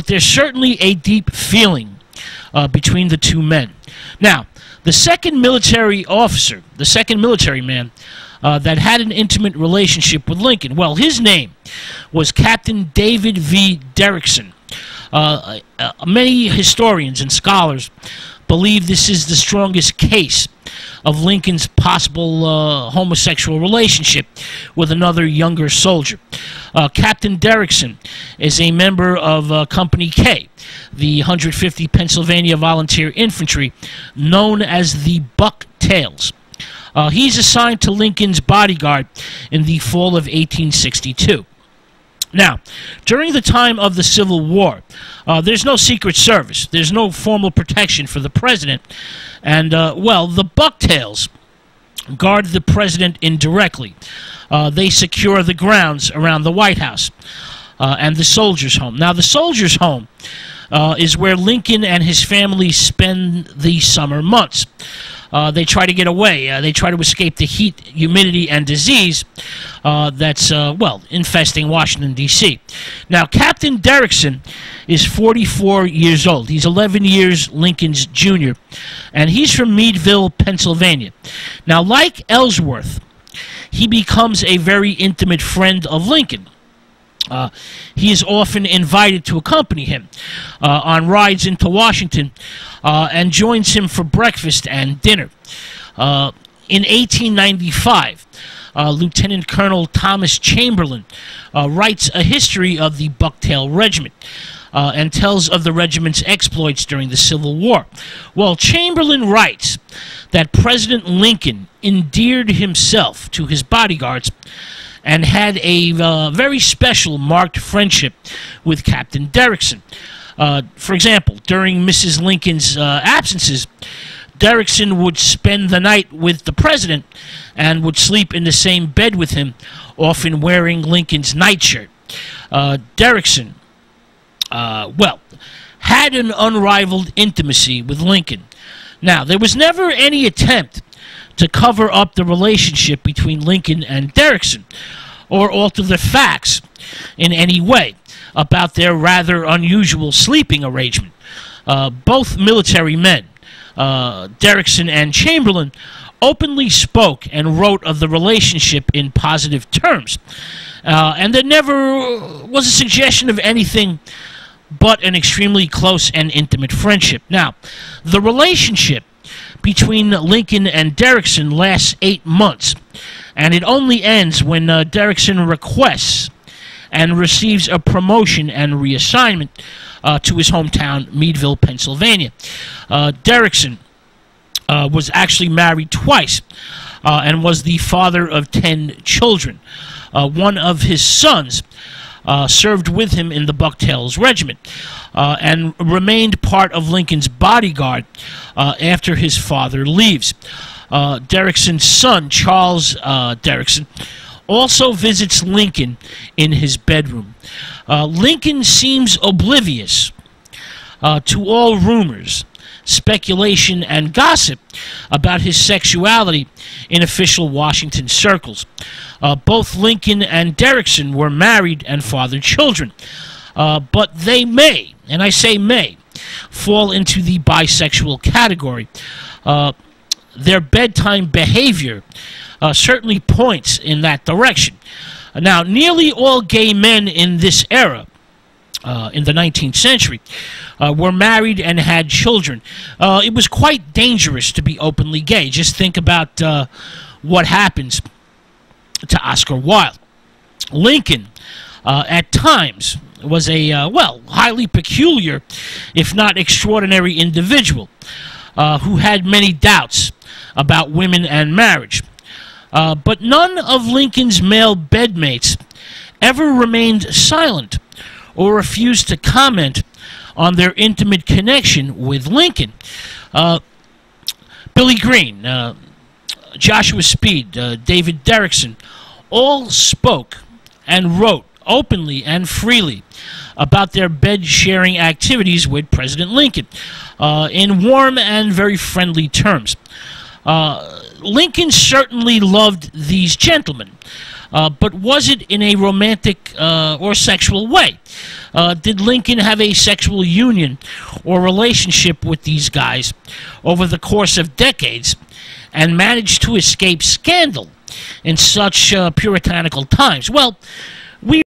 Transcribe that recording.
but there's certainly a deep feeling between the two men. Now, the second military officer, the second military man that had an intimate relationship with Lincoln, well, his name was Captain David V. Derrickson. Many historians and scholars believe this is the strongest case of Lincoln's possible homosexual relationship with another younger soldier. Captain Derrickson is a member of Company K, the 150 Pennsylvania Volunteer Infantry, known as the Bucktails. He's assigned to Lincoln's bodyguard in the fall of 1862. Now, during the time of the Civil War, there's no Secret Service. There's no formal protection for the president. And, well, the Bucktails guard the president indirectly. They secure the grounds around the White House and the soldiers' home. Now, the soldiers' home is where Lincoln and his family spend the summer months. They try to get away. They try to escape the heat, humidity, and disease that's, well, infesting Washington, D.C. Now, Captain Derrickson is 44 years old. He's 11 years Lincoln's junior, and he's from Meadville, Pennsylvania. Now, like Ellsworth, he becomes a very intimate friend of Lincoln. He is often invited to accompany him on rides into Washington and joins him for breakfast and dinner. In 1895, Lieutenant Colonel Thomas Chamberlain writes a history of the Bucktail Regiment and tells of the regiment's exploits during the Civil War. Well, Chamberlain writes that President Lincoln endeared himself to his bodyguards and had a very special marked friendship with Captain Derrickson. For example, during Mrs. Lincoln's absences, Derrickson would spend the night with the president and would sleep in the same bed with him, often wearing Lincoln's nightshirt. Derrickson, well, had an unrivaled intimacy with Lincoln. Now, there was never any attempt to cover up the relationship between Lincoln and Derrickson or alter the facts in any way about their rather unusual sleeping arrangement. Both military men, Derrickson and Chamberlain, openly spoke and wrote of the relationship in positive terms. And there never was a suggestion of anything but an extremely close and intimate friendship. Now, the relationship between Lincoln and Derrickson lasts 8 months, and it only ends when Derrickson requests and receives a promotion and reassignment to his hometown, Meadville, Pennsylvania. Derrickson was actually married twice and was the father of 10 children. One of his sons served with him in the Bucktails Regiment and remained part of Lincoln's bodyguard after his father leaves. Derrickson's son, Charles Derrickson, also visits Lincoln in his bedroom. Lincoln seems oblivious to all rumors, speculation, and gossip about his sexuality in official Washington circles. Both Lincoln and Derrickson were married and fathered children, but they may, and I say may, fall into the bisexual category. Their bedtime behavior certainly points in that direction. Now, nearly all gay men in this era, in the 19th century, were married and had children. It was quite dangerous to be openly gay. Just think about what happens to Oscar Wilde. Lincoln, at times, was a, well, highly peculiar, if not extraordinary individual who had many doubts about women and marriage. But none of Lincoln's male bedmates ever remained silent or refused to comment on their intimate connection with Lincoln. Billy Green, Joshua Speed, David Derrickson, all spoke and wrote openly and freely about their bed-sharing activities with President Lincoln in warm and very friendly terms. Lincoln certainly loved these gentlemen, but was it in a romantic or sexual way? Did Lincoln have a sexual union or relationship with these guys over the course of decades and managed to escape scandal in such puritanical times? Well, we